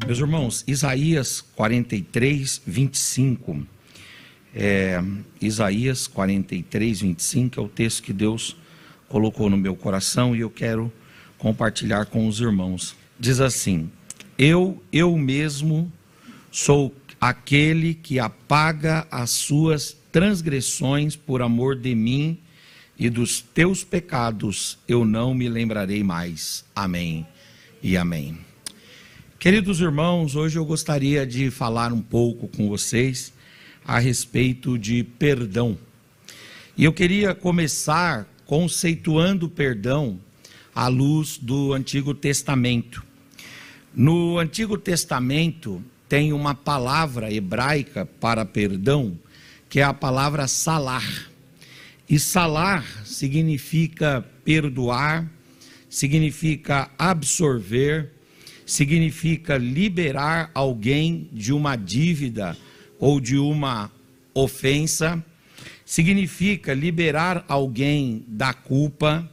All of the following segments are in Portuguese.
Meus irmãos, Isaías 43, 25. Isaías 43, 25 é o texto que Deus colocou no meu coração e eu quero compartilhar com os irmãos. Diz assim: eu mesmo sou aquele que apaga as suas transgressões por amor de mim, e dos teus pecados eu não me lembrarei mais. Amém e amém. Queridos irmãos, hoje eu gostaria de falar um pouco com vocês a respeito de perdão. E eu queria começar conceituando o perdão à luz do Antigo Testamento. No Antigo Testamento tem uma palavra hebraica para perdão, que é a palavra salar. E salar significa perdoar, significa absorver, significa liberar alguém de uma dívida ou de uma ofensa, significa liberar alguém da culpa,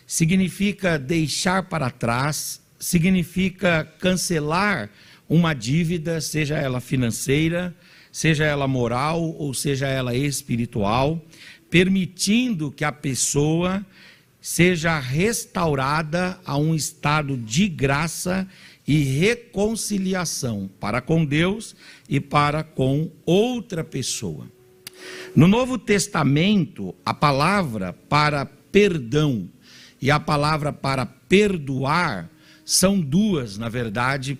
significa deixar para trás, significa cancelar uma dívida, seja ela financeira, seja ela moral ou seja ela espiritual, permitindo que a pessoa seja restaurada a um estado de graça e reconciliação para com Deus e para com outra pessoa. No Novo Testamento, a palavra para perdão e a palavra para perdoar são duas, na verdade,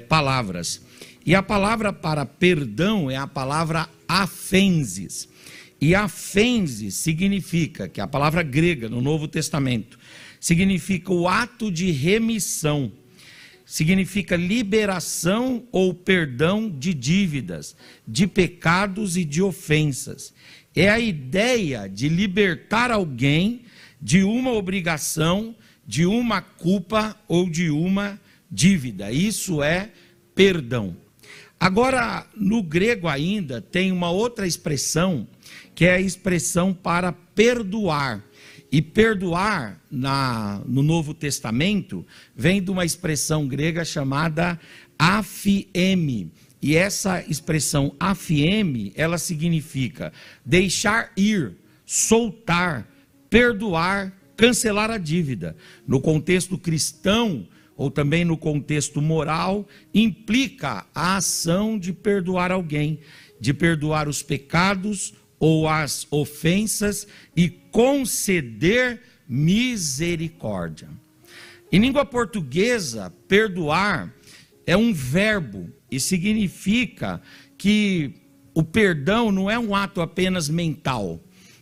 palavras. E a palavra para perdão é a palavra aphensis. E aphensis significa, que é a palavra grega no Novo Testamento, significa o ato de remissão, significa liberação ou perdão de dívidas, de pecados e de ofensas. É a ideia de libertar alguém de uma obrigação, de uma culpa ou de uma dívida. Isso é perdão. Agora, no grego ainda tem uma outra expressão, que é a expressão para perdoar. E perdoar no Novo Testamento vem de uma expressão grega chamada aphiemi. E essa expressão aphiemi, ela significa deixar ir, soltar, perdoar, cancelar a dívida. No contexto cristão, ou também no contexto moral, implica a ação de perdoar alguém, de perdoar os pecados ou as ofensas e conceder misericórdia. Em língua portuguesa, perdoar é um verbo e significa que o perdão não é um ato apenas mental.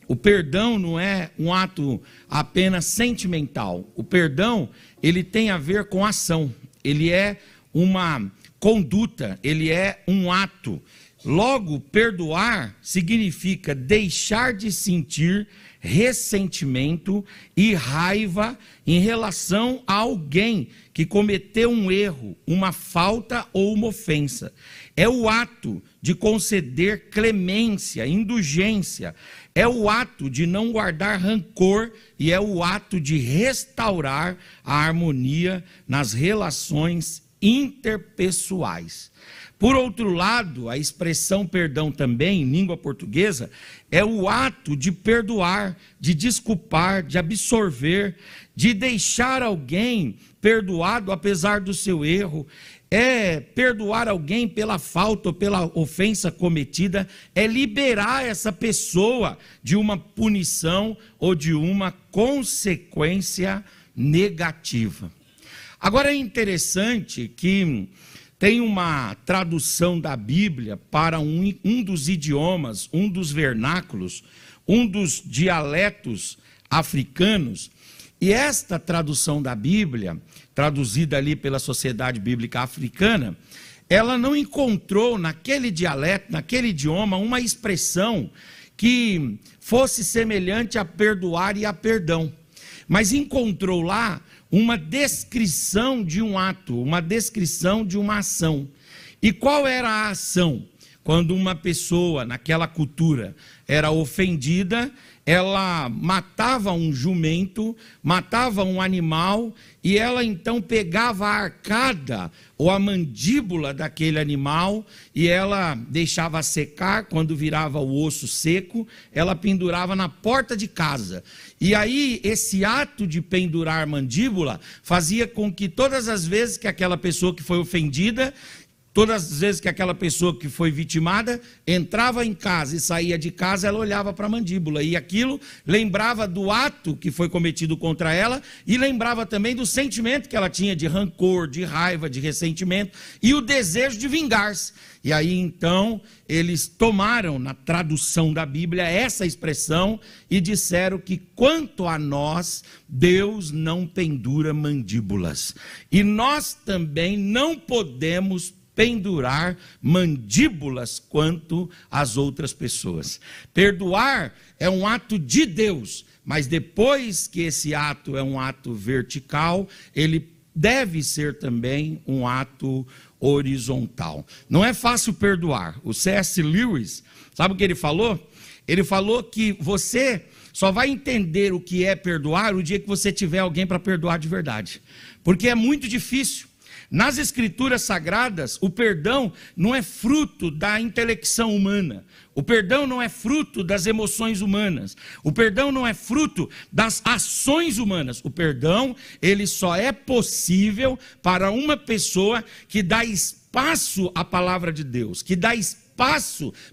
O perdão não é um ato apenas sentimental. O perdão, ele tem a ver com ação. Ele é uma conduta, ele é um ato. Logo, perdoar significa deixar de sentir ressentimento e raiva em relação a alguém que cometeu um erro, uma falta ou uma ofensa. É o ato de conceder clemência, indulgência. É o ato de não guardar rancor e é o ato de restaurar a harmonia nas relações interpessoais. Por outro lado, a expressão perdão também, em língua portuguesa, é o ato de perdoar, de desculpar, de absorver, de deixar alguém perdoado apesar do seu erro. É perdoar alguém pela falta ou pela ofensa cometida, é liberar essa pessoa de uma punição ou de uma consequência negativa. Agora é interessante que tem uma tradução da Bíblia para um dos idiomas, um dos vernáculos, um dos dialetos africanos. E esta tradução da Bíblia, traduzida ali pela Sociedade Bíblica Africana, ela não encontrou naquele dialeto, naquele idioma, uma expressão que fosse semelhante a perdoar e a perdão. Mas encontrou lá uma descrição de um ato, uma descrição de uma ação. E qual era a ação? quando uma pessoa naquela cultura era ofendida, ela matava um jumento, matava um animal, e ela então pegava a arcada ou a mandíbula daquele animal e ela deixava secar. Quando virava o osso seco, ela pendurava na porta de casa. E aí esse ato de pendurar mandíbula fazia com que todas as vezes que aquela pessoa que foi ofendida, todas as vezes que aquela pessoa que foi vitimada entrava em casa e saía de casa, ela olhava para a mandíbula, e aquilo lembrava do ato que foi cometido contra ela, e lembrava também do sentimento que ela tinha de rancor, de raiva, de ressentimento, e o desejo de vingar-se. E aí então eles tomaram na tradução da Bíblia essa expressão e disseram que quanto a nós, Deus não pendura mandíbulas, e nós também não podemos pendurar mandíbulas quanto às outras pessoas. Perdoar é um ato de Deus, mas depois que esse ato é um ato vertical, ele deve ser também um ato horizontal. Não é fácil perdoar. O C.S. Lewis, sabe o que ele falou? Ele falou que você só vai entender o que é perdoar o dia que você tiver alguém para perdoar de verdade, porque é muito difícil. Nas Escrituras Sagradas, o perdão não é fruto da intelecção humana. O perdão não é fruto das emoções humanas. O perdão não é fruto das ações humanas. O perdão, ele só é possível para uma pessoa que dá espaço à palavra de Deus, que dá espaço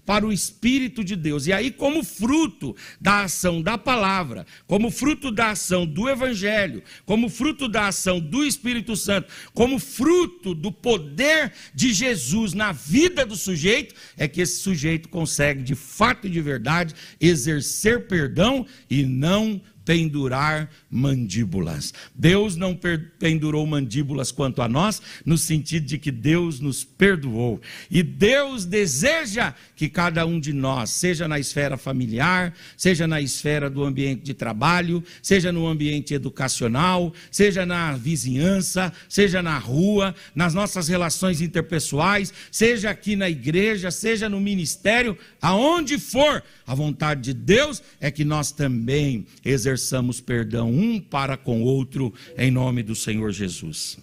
para o Espírito de Deus. E aí, como fruto da ação da palavra, como fruto da ação do Evangelho, como fruto da ação do Espírito Santo, como fruto do poder de Jesus na vida do sujeito, é que esse sujeito consegue, de fato e de verdade, exercer perdão e não pendurar mandíbulas. Deus não pendurou mandíbulas quanto a nós, no sentido de que Deus nos perdoou. E Deus deseja que cada um de nós, seja na esfera familiar, seja na esfera do ambiente de trabalho, seja no ambiente educacional, seja na vizinhança, seja na rua, nas nossas relações interpessoais, seja aqui na igreja, seja no ministério, aonde for, a vontade de Deus é que nós também exerçamos perdão um para com o outro, em nome do Senhor Jesus.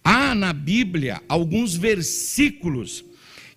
Há na Bíblia alguns versículos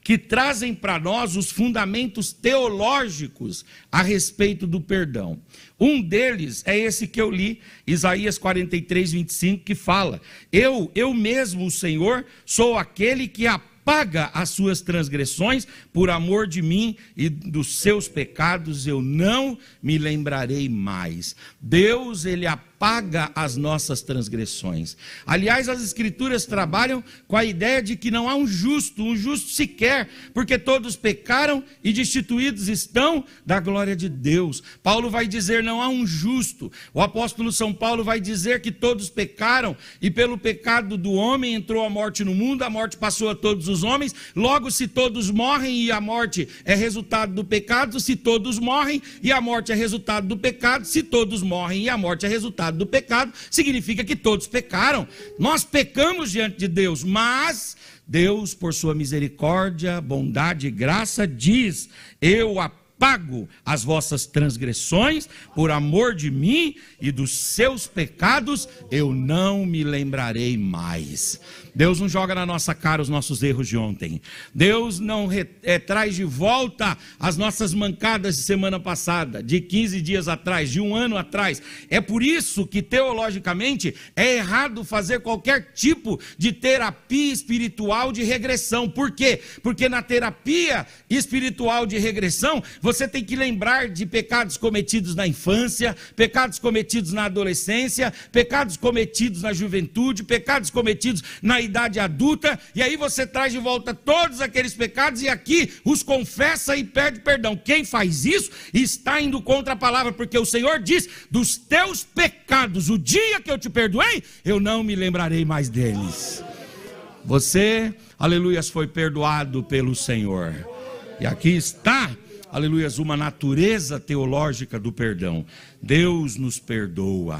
que trazem para nós os fundamentos teológicos a respeito do perdão. Um deles é esse que eu li, Isaías 43, 25, que fala: Eu mesmo, o Senhor, sou aquele que apaga as suas transgressões, por amor de mim e dos seus pecados eu não me lembrarei mais. Deus, ele apaga as nossas transgressões. Aliás, as Escrituras trabalham com a ideia de que não há um justo sequer, porque todos pecaram e destituídos estão da glória de Deus. Paulo vai dizer: não há um justo. O apóstolo São Paulo vai dizer que todos pecaram e pelo pecado do homem entrou a morte no mundo, a morte passou a todos os homens. Logo, se todos morrem e a morte é resultado do pecado, se todos morrem e a morte é resultado do pecado, se todos morrem e a morte é resultado do pecado, significa que todos pecaram. Nós pecamos diante de Deus, mas Deus, por sua misericórdia, bondade e graça, diz: eu apago as vossas transgressões, por amor de mim e dos seus pecados eu não me lembrarei mais. Deus não joga na nossa cara os nossos erros de ontem. Deus não traz de volta as nossas mancadas de semana passada, de 15 dias atrás, de um ano atrás. É por isso que teologicamente é errado fazer qualquer tipo de terapia espiritual de regressão. Por quê? Porque na terapia espiritual de regressão você tem que lembrar de pecados cometidos na infância, pecados cometidos na adolescência, pecados cometidos na juventude, pecados cometidos na idade adulta, e aí você traz de volta todos aqueles pecados e aqui os confessa e pede perdão. Quem faz isso está indo contra a palavra, porque o Senhor diz: dos teus pecados, o dia que eu te perdoei, eu não me lembrarei mais deles. Você, aleluias, foi perdoado pelo Senhor. E aqui está, aleluias, uma natureza teológica do perdão. Deus nos perdoa.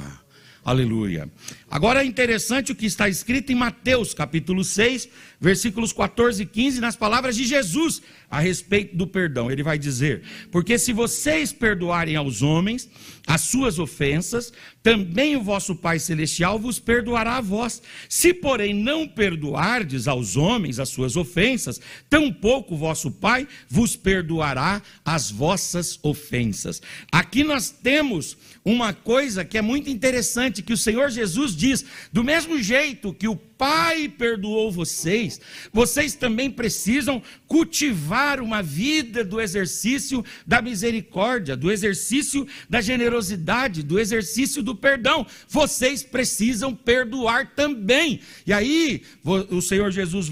Aleluia. Agora é interessante o que está escrito em Mateus capítulo 6, versículos 14 e 15, nas palavras de Jesus, a respeito do perdão. Ele vai dizer: porque se vocês perdoarem aos homens as suas ofensas, também o vosso Pai Celestial vos perdoará a vós. Se, porém, não perdoardes aos homens as suas ofensas, tampouco o vosso Pai vos perdoará as vossas ofensas. Aqui nós temos uma coisa que é muito interessante, que o Senhor Jesus diz: do mesmo jeito que o Pai perdoou vocês, vocês também precisam cultivar uma vida do exercício da misericórdia, do exercício da generosidade, do exercício do perdão. Vocês precisam perdoar também. E aí o Senhor Jesus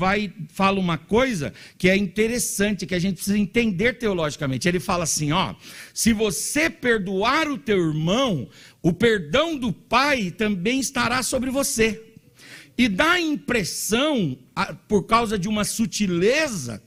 fala uma coisa que é interessante, que a gente precisa entender teologicamente. Ele fala assim: se você perdoar o teu irmão, o perdão do Pai também estará sobre você. E dá a impressão, por causa de uma sutileza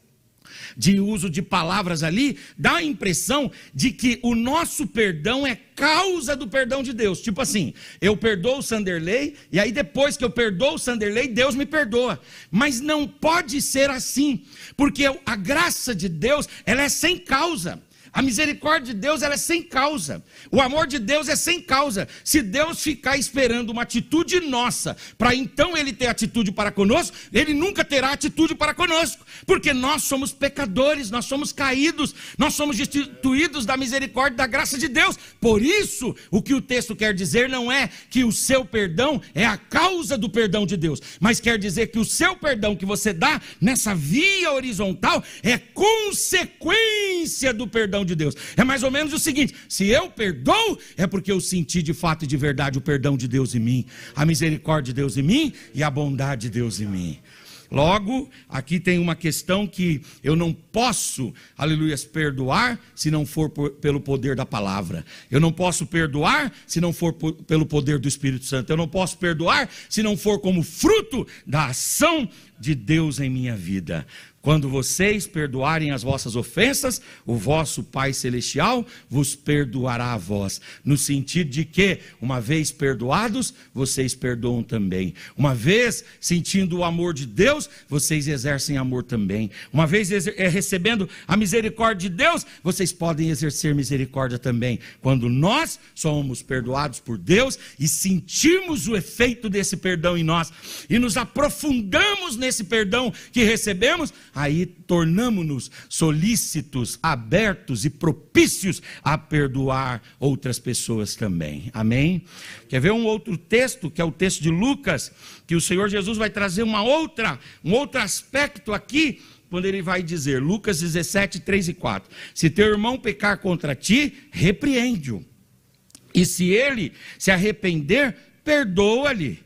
de uso de palavras ali, dá a impressão de que o nosso perdão é causa do perdão de Deus. Tipo assim, eu perdoo o Sanderley, e aí depois que eu perdoo o Sanderley, Deus me perdoa. Mas não pode ser assim, porque a graça de Deus, ela é sem causa. A misericórdia de Deus, ela é sem causa. O amor de Deus é sem causa. Se Deus ficar esperando uma atitude nossa, para então Ele ter atitude para conosco, Ele nunca terá atitude para conosco, porque nós somos pecadores, nós somos caídos, nós somos destituídos da misericórdia e da graça de Deus. Por isso, o que o texto quer dizer não é que o seu perdão é a causa do perdão de Deus, mas quer dizer que o seu perdão que você dá nessa via horizontal é consequência do perdão de Deus. É mais ou menos o seguinte: se eu perdoo, é porque eu senti de fato e de verdade o perdão de Deus em mim, a misericórdia de Deus em mim e a bondade de Deus em mim. Logo, aqui tem uma questão que eu não posso, aleluias, perdoar se não for pelo poder da palavra. Eu não posso perdoar se não for pelo poder do Espírito Santo. Eu não posso perdoar se não for como fruto da ação de Deus em minha vida. Quando vocês perdoarem as vossas ofensas, o vosso Pai Celestial vos perdoará a vós. No sentido de que, uma vez perdoados, vocês perdoam também. Uma vez sentindo o amor de Deus, vocês exercem amor também. Uma vez recebendo a misericórdia de Deus, vocês podem exercer misericórdia também. Quando nós somos perdoados por Deus e sentimos o efeito desse perdão em nós, e nos aprofundamos nesse perdão que recebemos, aí tornamo-nos solícitos, abertos e propícios a perdoar outras pessoas também. Amém? Quer ver um outro texto, que é o texto de Lucas, que o Senhor Jesus vai trazer um outro aspecto aqui, quando ele vai dizer, Lucas 17, 3 e 4, se teu irmão pecar contra ti, repreende-o, e se ele se arrepender, perdoa-lhe.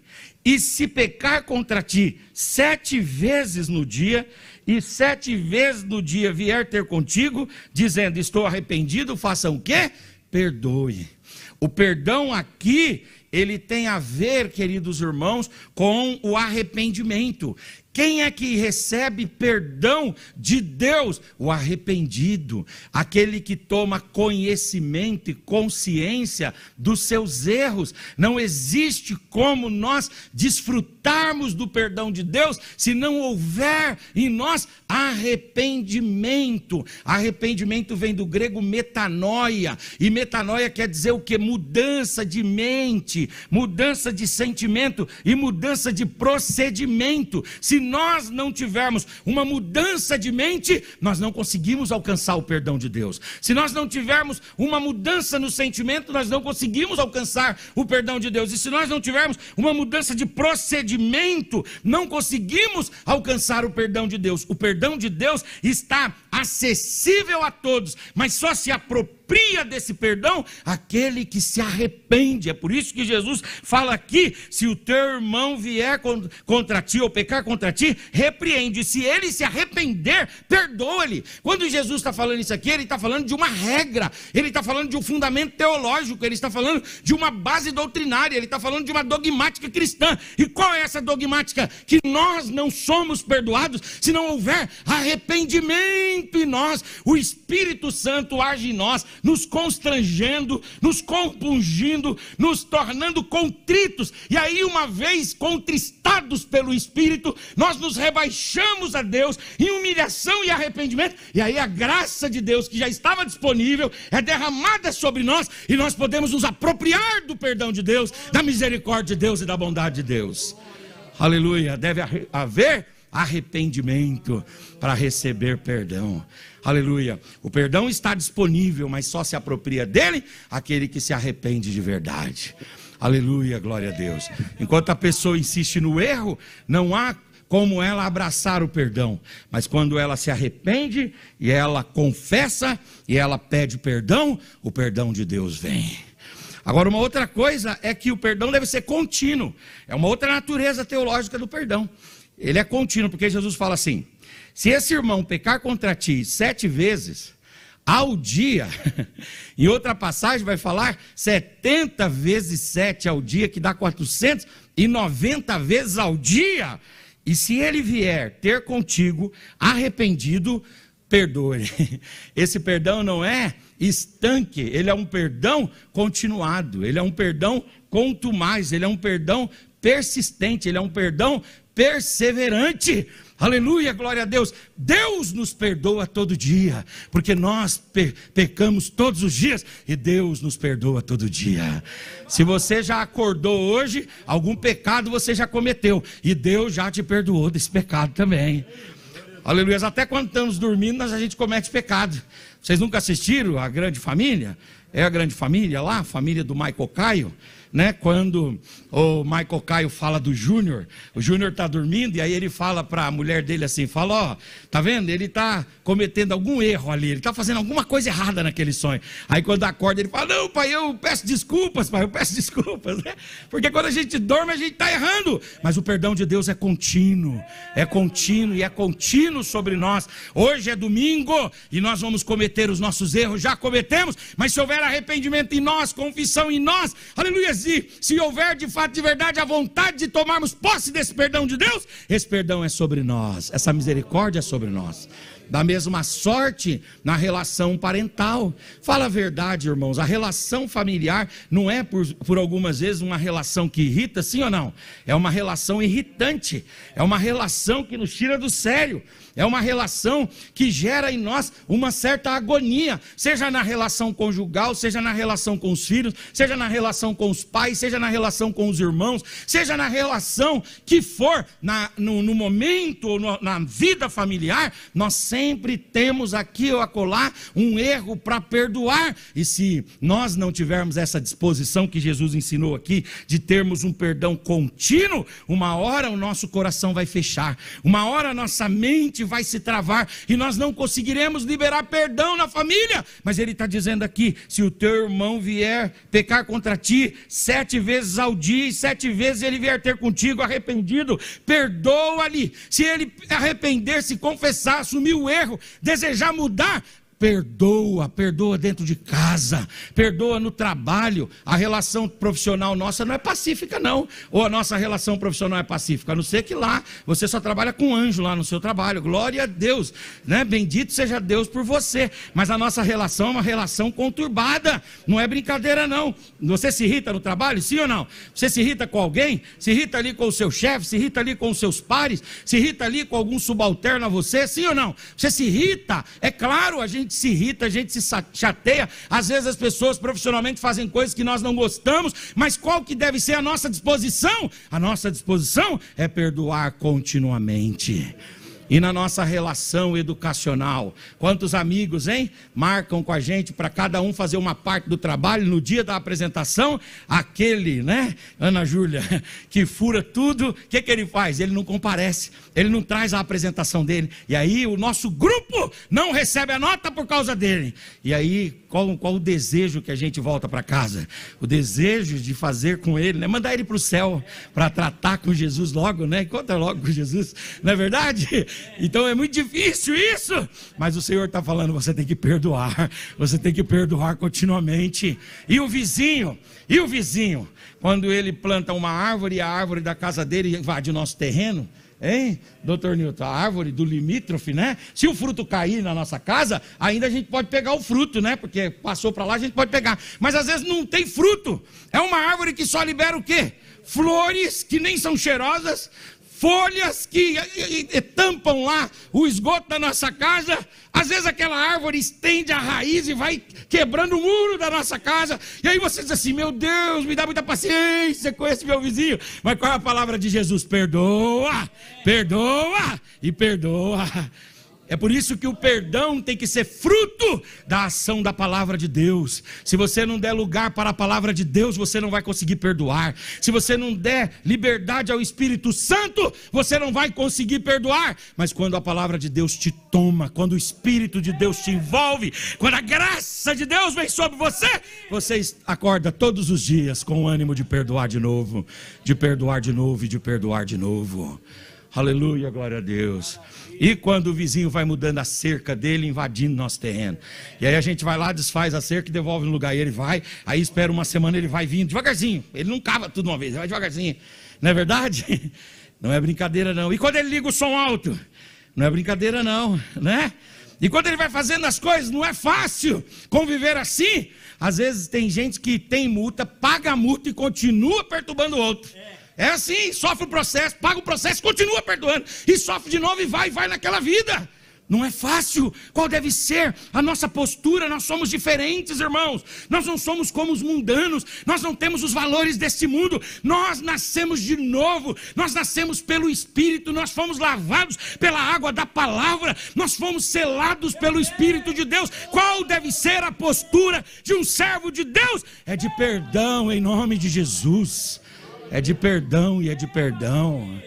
E se pecar contra ti 7 vezes no dia, e 7 vezes no dia vier ter contigo, dizendo, estou arrependido, faça o quê? Perdoe. O perdão aqui, ele tem a ver, queridos irmãos, com o arrependimento. Quem é que recebe perdão de Deus? O arrependido, aquele que toma conhecimento e consciência dos seus erros. Não existe como nós desfrutarmos do perdão de Deus se não houver em nós arrependimento. Arrependimento vem do grego metanoia, e metanoia quer dizer o que? Mudança de mente, mudança de sentimento e mudança de procedimento. Se nós não tivermos uma mudança de mente, nós não conseguimos alcançar o perdão de Deus. Se nós não tivermos uma mudança no sentimento, nós não conseguimos alcançar o perdão de Deus. E se nós não tivermos uma mudança de procedimento, não conseguimos alcançar o perdão de Deus. O perdão de Deus está acessível a todos, mas só se apropria desse perdão aquele que se arrepende. É por isso que Jesus fala aqui, se o teu irmão vier contra ti ou pecar contra ti, repreende. Se ele se arrepender, perdoa-lhe. Quando Jesus está falando isso aqui, ele está falando de uma regra, ele está falando de um fundamento teológico, ele está falando de uma base doutrinária, ele está falando de uma dogmática cristã. E qual é essa dogmática? Que nós não somos perdoados se não houver arrependimento em nós. O Espírito Santo age em nós, nos constrangendo, nos compungindo, nos tornando contritos. E aí, uma vez contristados pelo Espírito, nós nos rebaixamos a Deus em humilhação e arrependimento. E aí a graça de Deus, que já estava disponível, é derramada sobre nós, e nós podemos nos apropriar do perdão de Deus, da misericórdia de Deus e da bondade de Deus. Aleluia. Deve haver arrependimento para receber perdão. Aleluia. O perdão está disponível, mas só se apropria dele aquele que se arrepende de verdade. Aleluia, glória a Deus. Enquanto a pessoa insiste no erro, não há como ela abraçar o perdão. Mas quando ela se arrepende e ela confessa e ela pede perdão, o perdão de Deus vem. Agora, uma outra coisa é que o perdão deve ser contínuo. É uma outra natureza teológica do perdão. Ele é contínuo, porque Jesus fala assim: se esse irmão pecar contra ti 7 vezes ao dia, em outra passagem vai falar 70 vezes 7 ao dia, que dá 490 vezes ao dia. E se ele vier ter contigo arrependido, perdoe. Esse perdão não é estanque, ele é um perdão continuado, ele é um perdão contumaz, ele é um perdão persistente, ele é um perdão perseverante. Aleluia, glória a Deus. Deus nos perdoa todo dia, porque nós pecamos todos os dias, e Deus nos perdoa todo dia. Se você já acordou hoje, algum pecado você já cometeu, e Deus já te perdoou desse pecado também. Aleluia. Até quando estamos dormindo, a gente comete pecado. Vocês nunca assistiram A Grande Família? É A Grande Família lá, a família do Michael Caio, né? Quando o Michael Caio fala do Júnior, o Júnior está dormindo, e aí ele fala para a mulher dele assim, fala: ó, tá vendo? Ele está cometendo algum erro ali, ele está fazendo alguma coisa errada naquele sonho. Aí quando acorda ele fala: não, pai, eu peço desculpas, pai, eu peço desculpas, né? Porque quando a gente dorme a gente está errando, mas o perdão de Deus é contínuo e é contínuo sobre nós. Hoje é domingo e nós vamos cometer os nossos erros, já cometemos, mas se houver arrependimento em nós, confissão em nós, aleluia, se houver de fato, de verdade, a vontade de tomarmos posse desse perdão de Deus, esse perdão é sobre nós, essa misericórdia é sobre nós. Da mesma sorte na relação parental. Fala a verdade, irmãos, a relação familiar não é por algumas vezes uma relação que irrita, sim ou não? É uma relação irritante, é uma relação que nos tira do sério, é uma relação que gera em nós uma certa agonia, seja na relação conjugal, seja na relação com os filhos, seja na relação com os pais, seja na relação com os irmãos, seja na relação que for, no momento ou na vida familiar. Nós sempre temos aqui ou acolá um erro para perdoar, e se nós não tivermos essa disposição que Jesus ensinou aqui, de termos um perdão contínuo, uma hora o nosso coração vai fechar, uma hora a nossa mente vai se travar, e nós não conseguiremos liberar perdão na família. Mas ele está dizendo aqui: se o teu irmão vier pecar contra ti 7 vezes ao dia, e 7 vezes ele vier ter contigo arrependido, perdoa-lhe. Se ele arrepender-se, confessar, assumir o erro, desejar mudar, perdoa dentro de casa, perdoa no trabalho. A relação profissional nossa não é pacífica não, ou a nossa relação profissional é pacífica, a não ser que lá você só trabalha com anjo lá no seu trabalho, glória a Deus, né? Bendito seja Deus por você, mas a nossa relação é uma relação conturbada, não é brincadeira não. Você se irrita no trabalho, sim ou não? Você se irrita com alguém, se irrita ali com o seu chefe, se irrita ali com os seus pares, se irrita ali com algum subalterno a você, sim ou não? Você se irrita, é claro, a gente se irrita, a gente se chateia, às vezes as pessoas profissionalmente fazem coisas que nós não gostamos, mas qual que deve ser a nossa disposição? A nossa disposição é perdoar continuamente. E na nossa relação educacional, quantos amigos, hein, marcam com a gente para cada um fazer uma parte do trabalho no dia da apresentação? Aquele, né, Ana Júlia, que fura tudo, o que ele faz? Ele não comparece, ele não traz a apresentação dele, e aí o nosso grupo não recebe a nota por causa dele. E aí, qual o desejo que a gente volta para casa? O desejo de fazer com ele, né, mandar ele para o céu, para tratar com Jesus logo, né, encontra logo com Jesus, não é verdade? Então é muito difícil isso, mas o Senhor está falando: você tem que perdoar continuamente. E o vizinho, quando ele planta uma árvore e a árvore da casa dele invade o nosso terreno, Hein, doutor Newton? A árvore do limítrofe, né? Se o fruto cair na nossa casa, ainda a gente pode pegar o fruto, né? Porque passou para lá, a gente pode pegar. Mas às vezes não tem fruto. É uma árvore que só libera o quê? Flores que nem são cheirosas, folhas que tampam lá o esgoto da nossa casa. Às vezes aquela árvore estende a raiz e vai quebrando o muro da nossa casa. E aí você diz assim: meu Deus, me dá muita paciência com esse meu vizinho. Mas qual é a palavra de Jesus? Perdoa, perdoa e perdoa. É por isso que o perdão tem que ser fruto da ação da palavra de Deus. Se você não der lugar para a palavra de Deus, você não vai conseguir perdoar. Se você não der liberdade ao Espírito Santo, você não vai conseguir perdoar. Mas quando a palavra de Deus te toma, quando o Espírito de Deus te envolve, quando a graça de Deus vem sobre você, você acorda todos os dias com o ânimo de perdoar de novo, de perdoar de novo e de perdoar de novo. Aleluia, glória a Deus. E quando o vizinho vai mudando a cerca dele, invadindo nosso terreno, e aí a gente vai lá, desfaz a cerca e devolve no lugar, e ele vai, aí espera uma semana, ele vai vindo devagarzinho, ele não cava tudo uma vez, ele vai devagarzinho, não é verdade? Não é brincadeira não. E quando ele liga o som alto, não é brincadeira não, né? E quando ele vai fazendo as coisas, não é fácil conviver assim. Às vezes tem gente que tem multa, paga a multa e continua perturbando o outro. É assim, sofre o processo, paga o processo, continua perdoando, e sofre de novo e vai naquela vida. Não é fácil. Qual deve ser a nossa postura? Nós somos diferentes, irmãos. Nós não somos como os mundanos, nós não temos os valores deste mundo. Nós nascemos de novo, nós nascemos pelo Espírito, nós fomos lavados pela água da palavra, nós fomos selados pelo Espírito de Deus. Qual deve ser a postura de um servo de Deus? É de perdão em nome de Jesus. É de perdão e é de perdão.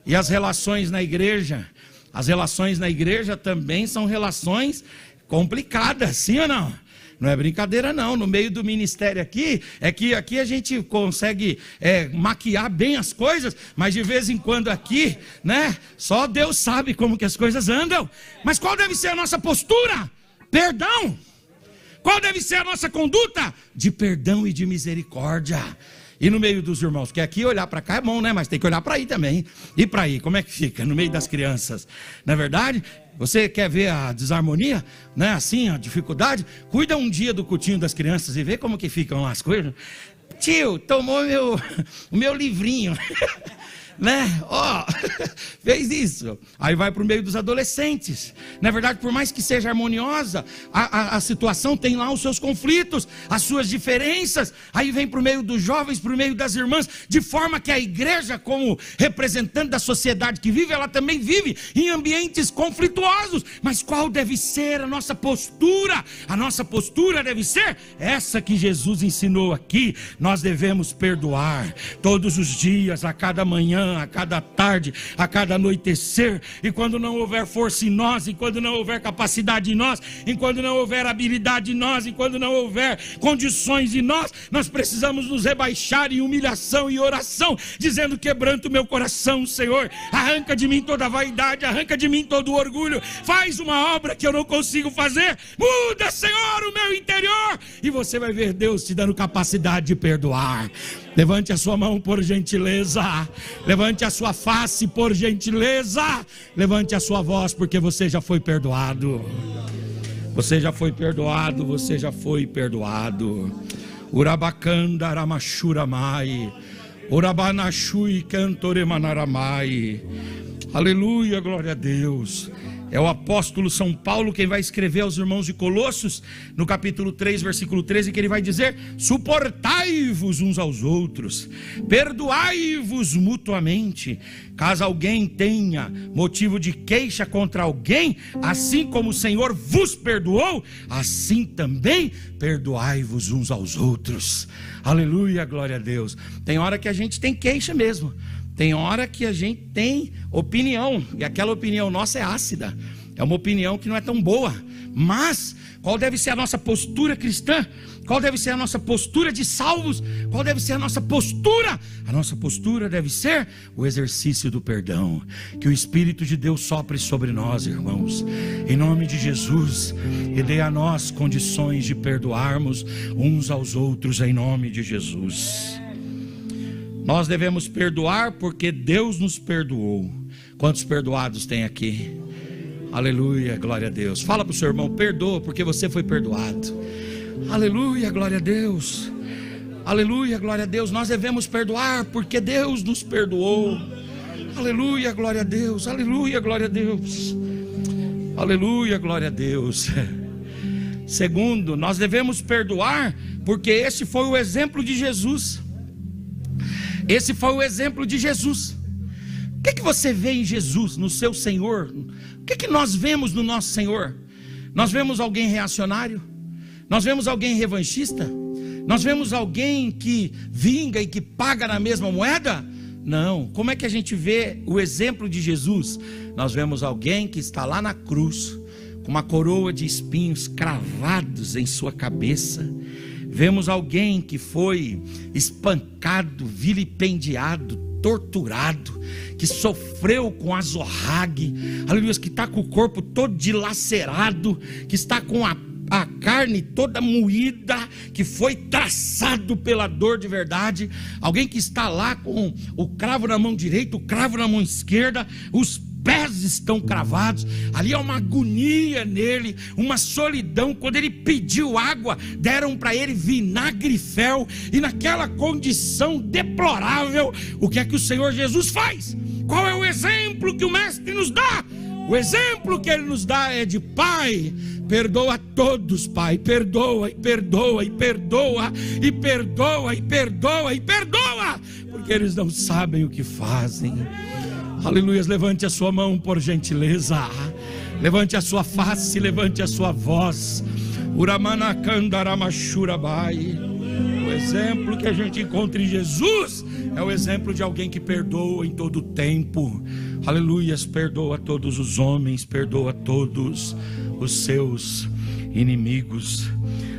E as relações na igreja? As relações na igreja também são relações complicadas, sim ou não? Não é brincadeira não. No meio do ministério aqui, é que aqui a gente consegue maquiar bem as coisas, mas de vez em quando aqui, né? Só Deus sabe como que as coisas andam. Mas qual deve ser a nossa postura? Perdão. Qual deve ser a nossa conduta? De perdão e de misericórdia. E no meio dos irmãos, porque aqui olhar para cá é bom, né? Mas tem que olhar para aí também. E para aí, como é que fica? No meio das crianças, não é verdade? Você quer ver a desarmonia, né? Assim, a dificuldade? Cuida um dia do cultinho das crianças e vê como que ficam lá as coisas. Tio, tomou o meu livrinho. Né? Fez isso. Aí vai para o meio dos adolescentes. Na verdade, por mais que seja harmoniosa, a situação tem lá os seus conflitos, as suas diferenças. Aí vem para o meio dos jovens, para o meio das irmãs, de forma que a igreja, como representante da sociedade que vive, ela também vive em ambientes conflituosos. Mas qual deve ser a nossa postura? A nossa postura deve ser essa que Jesus ensinou aqui. Nós devemos perdoar todos os dias, a cada manhã, a cada tarde, a cada anoitecer. E quando não houver força em nós, e quando não houver capacidade em nós, enquanto não houver habilidade em nós, enquanto não houver condições em nós, nós precisamos nos rebaixar em humilhação e oração, dizendo: quebranta o meu coração, Senhor, arranca de mim toda a vaidade, arranca de mim todo o orgulho, faz uma obra que eu não consigo fazer, muda, Senhor, o meu interior, e você vai ver Deus te dando capacidade de perdoar. Levante a sua mão por gentileza, levante a sua face por gentileza, levante a sua voz, porque você já foi perdoado. Você já foi perdoado, você já foi perdoado. Urabacanda aramashuramai, urabanashui cantoremanaramai. Aleluia, glória a Deus. É o apóstolo São Paulo quem vai escrever aos irmãos de Colossos, no capítulo 3, versículo 13, que ele vai dizer: suportai-vos uns aos outros, perdoai-vos mutuamente, caso alguém tenha motivo de queixa contra alguém, assim como o Senhor vos perdoou, assim também perdoai-vos uns aos outros. Aleluia, glória a Deus. Tem hora que a gente tem queixa mesmo. Tem hora que a gente tem opinião, e aquela opinião nossa é ácida, é uma opinião que não é tão boa. Mas qual deve ser a nossa postura cristã? Qual deve ser a nossa postura de salvos? Qual deve ser a nossa postura? A nossa postura deve ser o exercício do perdão. Que o Espírito de Deus sopre sobre nós, irmãos, em nome de Jesus, e dê a nós condições de perdoarmos uns aos outros, em nome de Jesus. Nós devemos perdoar porque Deus nos perdoou. Quantos perdoados tem aqui? Aleluia, glória a Deus. Fala para o seu irmão: perdoa porque você foi perdoado. Aleluia, glória a Deus. Aleluia, glória a Deus. Nós devemos perdoar porque Deus nos perdoou. Aleluia, glória a Deus. Aleluia, glória a Deus. Aleluia, glória a Deus. Segundo, nós devemos perdoar porque esse foi o exemplo de Jesus. Esse foi o exemplo de Jesus. O que você vê em Jesus, no seu Senhor? O que nós vemos no nosso Senhor? Nós vemos alguém reacionário? Nós vemos alguém revanchista? Nós vemos alguém que vinga e que paga na mesma moeda? Não. Como é que a gente vê o exemplo de Jesus? Nós vemos alguém que está lá na cruz, com uma coroa de espinhos cravados em sua cabeça. Vemos alguém que foi espancado, vilipendiado, torturado, que sofreu com azorrague, aleluia, que está com o corpo todo dilacerado, que está com a carne toda moída, que foi traçado pela dor de verdade. Alguém que está lá com o cravo na mão direita, o cravo na mão esquerda, os pés estão cravados. Ali há uma agonia nele, uma solidão. Quando ele pediu água, deram para ele vinagre e fel. E naquela condição deplorável, o que é que o Senhor Jesus faz? Qual é o exemplo que o Mestre nos dá? O exemplo que ele nos dá é de: Pai, perdoa a todos, Pai, perdoa e perdoa e perdoa e perdoa e perdoa e perdoa, porque eles não sabem o que fazem. Aleluia. Levante a sua mão, por gentileza. Levante a sua face, levante a sua voz. Uramanakandaramashurabai. O exemplo que a gente encontra em Jesus é o exemplo de alguém que perdoa em todo o tempo. Aleluia. Perdoa todos os homens, perdoa todos os seus inimigos.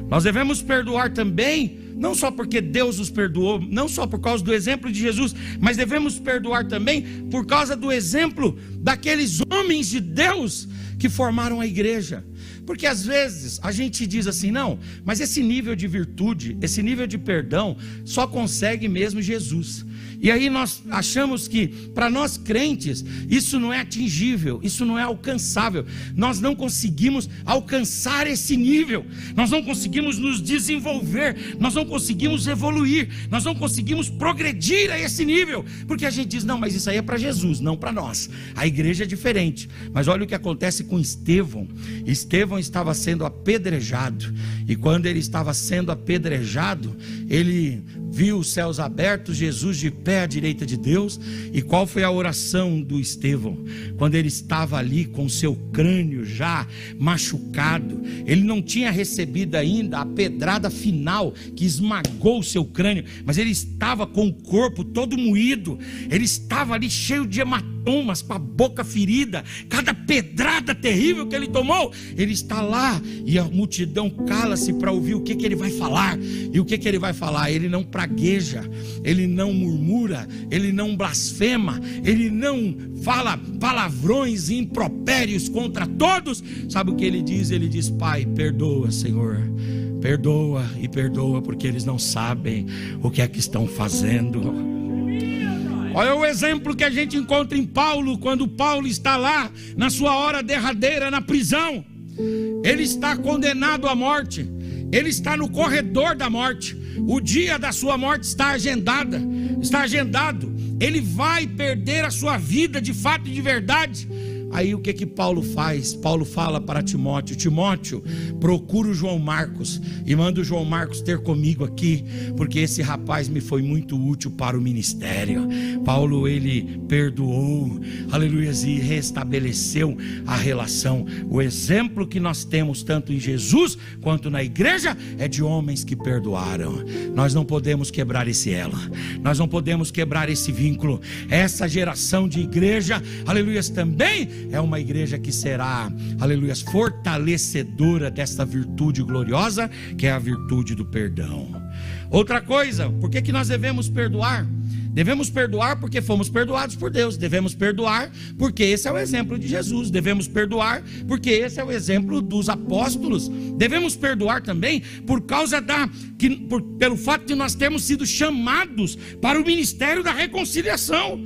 Nós devemos perdoar também, não só porque Deus nos perdoou, não só por causa do exemplo de Jesus, mas devemos perdoar também por causa do exemplo daqueles homens de Deus que formaram a igreja. Porque às vezes a gente diz assim: não, mas esse nível de virtude, esse nível de perdão, só consegue mesmo Jesus. E aí nós achamos que para nós crentes isso não é atingível, isso não é alcançável. Nós não conseguimos alcançar esse nível, nós não conseguimos nos desenvolver, nós não conseguimos evoluir, nós não conseguimos progredir a esse nível, porque a gente diz: não, mas isso aí é para Jesus, não para nós. A igreja é diferente. Mas olha o que acontece com Estevão. Estevão estava sendo apedrejado, e quando ele estava sendo apedrejado, ele viu os céus abertos, Jesus de pé à direita de Deus. E qual foi a oração do Estevão? Quando ele estava ali com seu crânio já machucado, ele não tinha recebido ainda a pedrada final que esmagou o seu crânio, mas ele estava com o corpo todo moído, ele estava ali cheio de hematomas, com a boca ferida, cada pedrada terrível que ele tomou. Ele está lá e a multidão cala-se para ouvir o que ele vai falar. E o que ele vai falar? Ele não pragueja, ele não murmura, ele não blasfema, ele não fala palavrões e impropérios contra todos. Sabe o que ele diz? Ele diz: Pai, perdoa, Senhor, perdoa e perdoa, porque eles não sabem o que é que estão fazendo. Qual é o exemplo que a gente encontra em Paulo, quando Paulo está lá na sua hora derradeira na prisão? Ele está condenado à morte, ele está no corredor da morte, o dia da sua morte está agendado. Ele vai perder a sua vida de fato e de verdade. Aí o que Paulo faz? Paulo fala para Timóteo: Timóteo, procura o João Marcos e manda o João Marcos ter comigo aqui, porque esse rapaz me foi muito útil para o ministério. Paulo, ele perdoou, aleluia, e restabeleceu a relação. O exemplo que nós temos tanto em Jesus quanto na igreja é de homens que perdoaram. Nós não podemos quebrar esse elo, nós não podemos quebrar esse vínculo. Essa geração de igreja, aleluia, também é uma igreja que será, aleluia, fortalecedora desta virtude gloriosa, que é a virtude do perdão. Outra coisa, por que nós devemos perdoar? Devemos perdoar porque fomos perdoados por Deus. Devemos perdoar porque esse é o exemplo de Jesus. Devemos perdoar porque esse é o exemplo dos apóstolos. Devemos perdoar também por causa pelo fato de nós termos sido chamados para o ministério da reconciliação.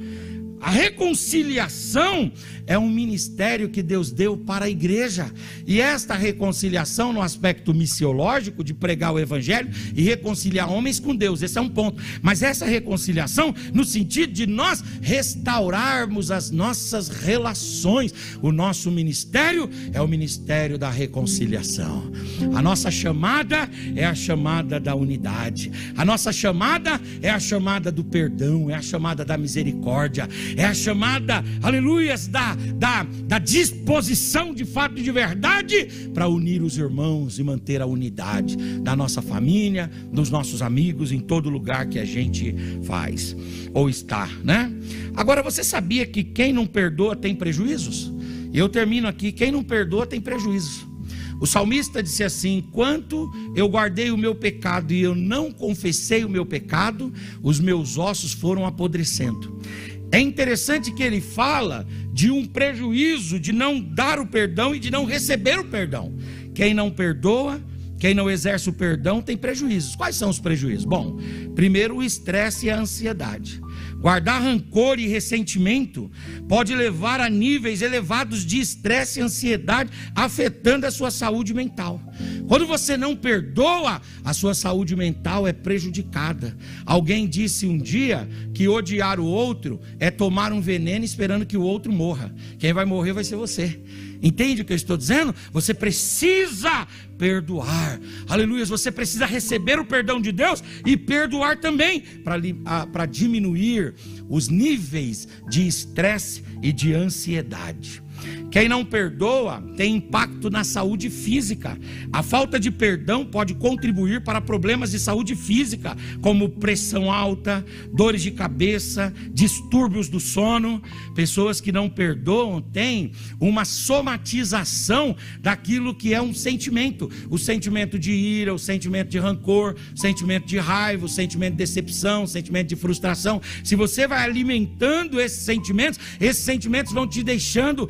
A reconciliação é um ministério que Deus deu para a igreja. E esta reconciliação no aspecto missiológico, de pregar o evangelho e reconciliar homens com Deus, esse é um ponto. Mas essa reconciliação no sentido de nós restaurarmos as nossas relações. O nosso ministério é o ministério da reconciliação. A nossa chamada é a chamada da unidade. A nossa chamada é a chamada do perdão, é a chamada da misericórdia, é a chamada, aleluias, da disposição de fato e de verdade para unir os irmãos e manter a unidade da nossa família, dos nossos amigos, em todo lugar que a gente faz ou está, né? Agora, você sabia que quem não perdoa tem prejuízos? E eu termino aqui: quem não perdoa tem prejuízos. O salmista disse assim: enquanto eu guardei o meu pecado e eu não confessei o meu pecado, os meus ossos foram apodrecendo. É interessante que ele fala de um prejuízo de não dar o perdão e de não receber o perdão. Quem não perdoa, quem não exerce o perdão tem prejuízos. Quais são os prejuízos? Bom, primeiro, o estresse e a ansiedade. Guardar rancor e ressentimento pode levar a níveis elevados de estresse e ansiedade, afetando a sua saúde mental. Quando você não perdoa, a sua saúde mental é prejudicada. Alguém disse um dia que odiar o outro é tomar um veneno esperando que o outro morra. Quem vai morrer vai ser você. Entende o que eu estou dizendo? Você precisa perdoar, aleluia. Você precisa receber o perdão de Deus e perdoar também, para diminuir os níveis de estresse e de ansiedade. Quem não perdoa tem impacto na saúde física. A falta de perdão pode contribuir para problemas de saúde física, como pressão alta, dores de cabeça, distúrbios do sono. Pessoas que não perdoam têm uma somatização daquilo que é um sentimento. O sentimento de ira, o sentimento de rancor, o sentimento de raiva, o sentimento de decepção, o sentimento de frustração. Se você vai alimentando esses sentimentos vão te deixando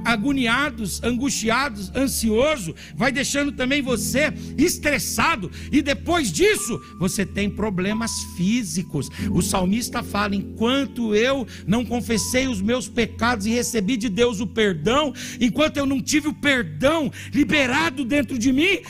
agoniados, angustiados, ansioso, vai deixando também você estressado, e depois disso você tem problemas físicos. O salmista fala: enquanto eu não confessei os meus pecados e recebi de Deus o perdão, enquanto eu não tive o perdão liberado dentro de mim,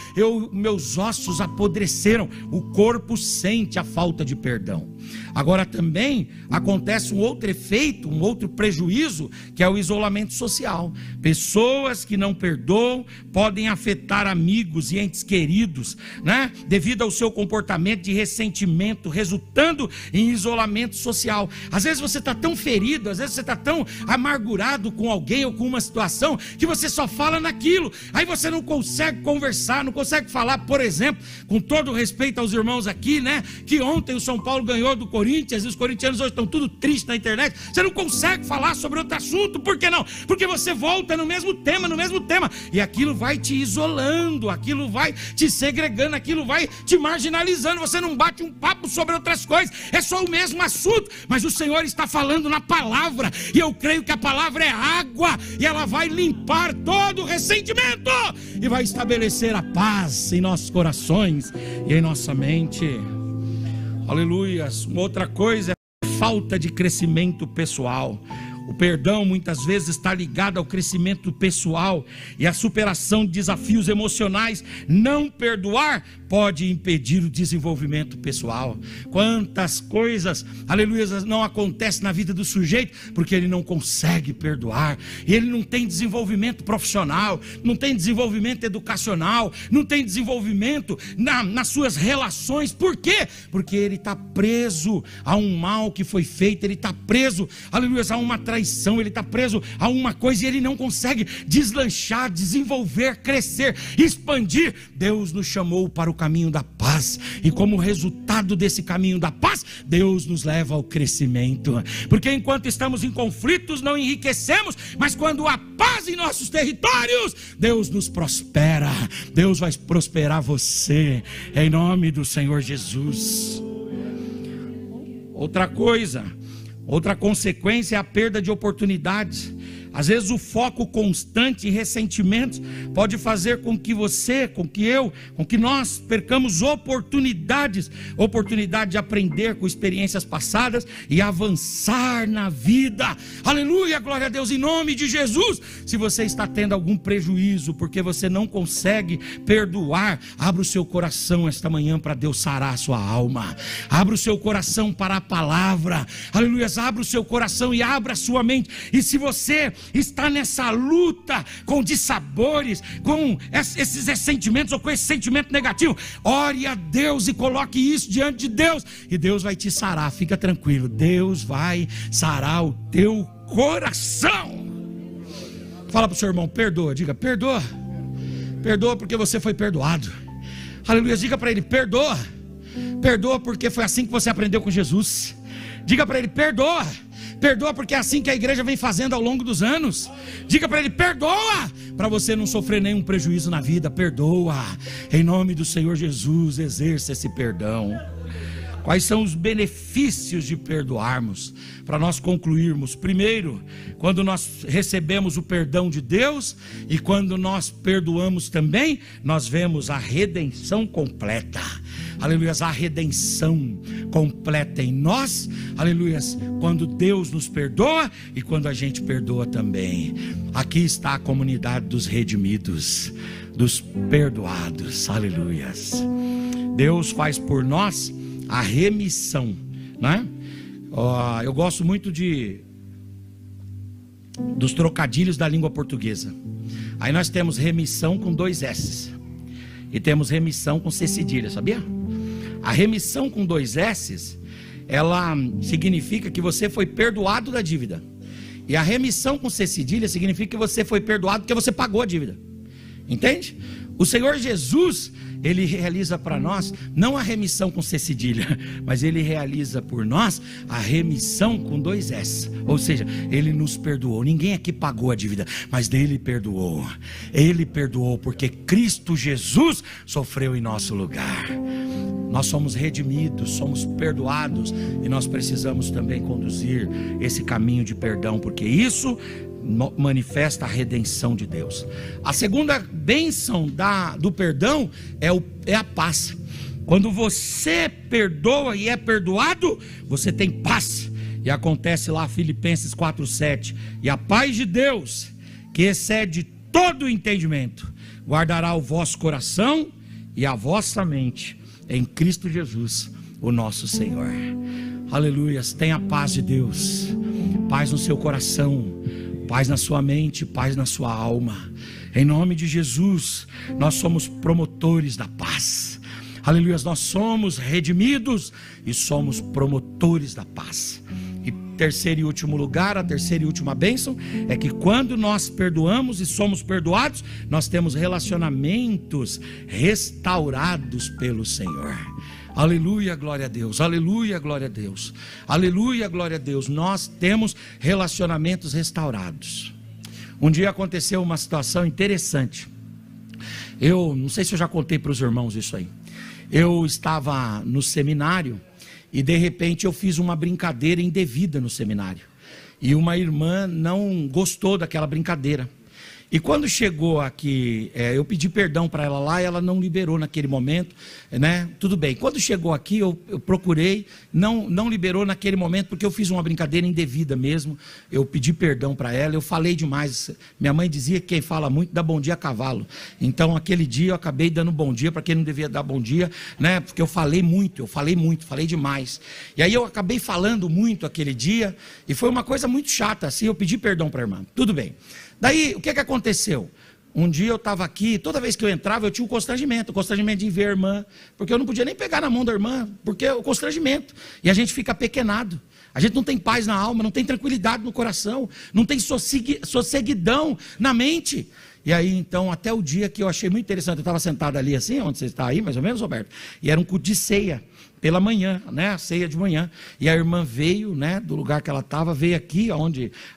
meus ossos apodreceram. O corpo sente a falta de perdão. Agora também acontece um outro efeito, um outro prejuízo, que é o isolamento social. Pessoas que não perdoam podem afetar amigos e entes queridos, né? Devido ao seu comportamento de ressentimento, resultando em isolamento social. Às vezes você está tão ferido, às vezes você está tão amargurado com alguém ou com uma situação, que você só fala naquilo. Aí você não consegue conversar, não consegue falar, por exemplo, com todo respeito aos irmãos aqui, né? Que ontem o São Paulo ganhou do Corinthians, e os corintianos hoje estão tudo tristes na internet. Você não consegue falar sobre outro assunto. Por que não? Porque você volta no mesmo tema, e aquilo vai te isolando, aquilo vai te segregando, aquilo vai te marginalizando. Você não bate um papo sobre outras coisas, é só o mesmo assunto. Mas o Senhor está falando na palavra, e eu creio que a palavra é água, e ela vai limpar todo o ressentimento e vai estabelecer a paz em nossos corações e em nossa mente. Aleluias. Uma outra coisa é falta de crescimento pessoal. O perdão muitas vezes está ligado ao crescimento pessoal e à superação de desafios emocionais. Não perdoar pode impedir o desenvolvimento pessoal. Quantas coisas, aleluia, não acontecem na vida do sujeito porque ele não consegue perdoar. Ele não tem desenvolvimento profissional, não tem desenvolvimento educacional, não tem desenvolvimento nas suas relações. Por quê? Porque ele está preso a um mal que foi feito, ele está preso, aleluia, a uma traição, ele está preso a uma coisa e ele não consegue deslanchar, desenvolver, crescer, expandir. Deus nos chamou para o caminho da paz, e como resultado desse caminho da paz, Deus nos leva ao crescimento, porque enquanto estamos em conflitos não enriquecemos, mas quando há paz em nossos territórios, Deus nos prospera. Deus vai prosperar você, em nome do Senhor Jesus. Outra coisa, outra consequência é a perda de oportunidades. Às vezes o foco constante em ressentimentos pode fazer com que você, com que nós percamos oportunidade de aprender com experiências passadas e avançar na vida. Aleluia, glória a Deus, em nome de Jesus. Se você está tendo algum prejuízo porque você não consegue perdoar, abra o seu coração esta manhã para Deus sarar a sua alma. Abra o seu coração para a palavra. Aleluia, abra o seu coração e abra a sua mente. E se você está nessa luta com dissabores, com esses ressentimentos ou com esse sentimento negativo, ore a Deus e coloque isso diante de Deus, e Deus vai te sarar. Fica tranquilo, Deus vai sarar o teu coração. Fala para o seu irmão, perdoa, diga, perdoa. Perdoa porque você foi perdoado. Aleluia, diga para ele, perdoa. Perdoa porque foi assim que você aprendeu com Jesus. Diga para ele, perdoa. Perdoa porque é assim que a igreja vem fazendo ao longo dos anos. Diga para ele, perdoa, para você não sofrer nenhum prejuízo na vida. Perdoa, em nome do Senhor Jesus, exerça esse perdão. Quais são os benefícios de perdoarmos? Para nós concluirmos, primeiro, quando nós recebemos o perdão de Deus e quando nós perdoamos também, nós vemos a redenção completa. Aleluia, a redenção completa em nós. Aleluia, quando Deus nos perdoa e quando a gente perdoa também. Aqui está a comunidade dos redimidos, dos perdoados. Aleluia. Deus faz por nós a remissão, né? Eu gosto muito dos trocadilhos da língua portuguesa. Aí nós temos remissão com 2 S e temos remissão com C cedilha, sabia? A remissão com 2 S, ela significa que você foi perdoado da dívida. E a remissão com C cedilha significa que você foi perdoado porque você pagou a dívida. Entende? O Senhor Jesus, Ele realiza para nós, não a remissão com C cedilha, mas Ele realiza por nós a remissão com 2 S. Ou seja, Ele nos perdoou. Ninguém aqui pagou a dívida, mas Ele perdoou. Ele perdoou porque Cristo Jesus sofreu em nosso lugar. Nós somos redimidos, somos perdoados, e nós precisamos também conduzir esse caminho de perdão, porque isso manifesta a redenção de Deus. A segunda bênção do perdão é a paz. Quando você perdoa e é perdoado, você tem paz. E acontece lá Filipenses 4:7, e a paz de Deus, que excede todo o entendimento, guardará o vosso coração e a vossa mente em Cristo Jesus, o nosso Senhor. Aleluias, tenha a paz de Deus, paz no seu coração, paz na sua mente, paz na sua alma. Em nome de Jesus, nós somos promotores da paz. Aleluia, nós somos redimidos e somos promotores da paz. E terceiro e último lugar, a terceira e última bênção é que quando nós perdoamos e somos perdoados, nós temos relacionamentos restaurados pelo Senhor. Aleluia, glória a Deus, aleluia, glória a Deus, aleluia, glória a Deus. Nós temos relacionamentos restaurados. Um dia aconteceu uma situação interessante. Eu não sei se eu já contei para os irmãos isso aí. Eu estava no seminário e de repente eu fiz uma brincadeira indevida no seminário. E uma irmã não gostou daquela brincadeira. E quando chegou aqui, eu pedi perdão para ela lá e ela não liberou naquele momento, né? Tudo bem. Quando chegou aqui, eu procurei, não liberou naquele momento, porque eu fiz uma brincadeira indevida mesmo. Eu pedi perdão para ela, eu falei demais. Minha mãe dizia que quem fala muito dá bom dia a cavalo. Então, aquele dia eu acabei dando bom dia para quem não devia dar bom dia, né? Porque eu falei muito, falei demais. E aí eu acabei falando muito aquele dia, e foi uma coisa muito chata, assim, eu pedi perdão para a irmã. Tudo bem. Daí, o que aconteceu? Um dia eu estava aqui, toda vez que eu entrava eu tinha um constrangimento de ver a irmã, porque eu não podia nem pegar na mão da irmã, porque é o constrangimento, e a gente fica apequenado, a gente não tem paz na alma, não tem tranquilidade no coração, não tem sosseguidão na mente. E aí então, até o dia que eu achei muito interessante, eu estava sentado ali assim, onde você está aí mais ou menos, Roberto, e era um culto de ceia. pela manhã, né, a ceia de manhã, e a irmã veio, né, do lugar que ela estava, veio aqui,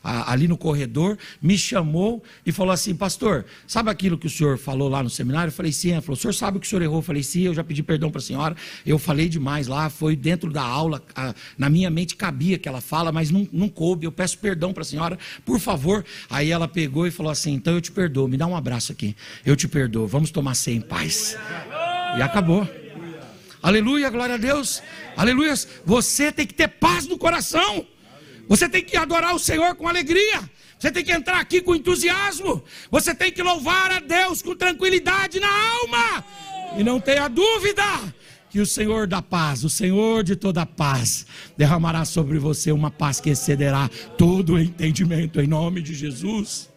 ali no corredor, me chamou e falou assim: pastor, sabe aquilo que o senhor falou lá no seminário? Eu falei, sim. Ela falou, o senhor sabe que o senhor errou? Eu falei, sim, eu já pedi perdão para a senhora, eu falei demais lá, foi dentro da aula, na minha mente cabia que ela fala, mas não coube, eu peço perdão para a senhora, por favor. Aí ela pegou e falou assim: então eu te perdoo, me dá um abraço aqui, eu te perdoo, vamos tomar ceia em paz. E acabou. Aleluia, glória a Deus, aleluia. Você tem que ter paz no coração, você tem que adorar o Senhor com alegria, você tem que entrar aqui com entusiasmo, você tem que louvar a Deus com tranquilidade na alma, e não tenha dúvida que o Senhor da paz, o Senhor de toda a paz, derramará sobre você uma paz que excederá todo o entendimento, em nome de Jesus.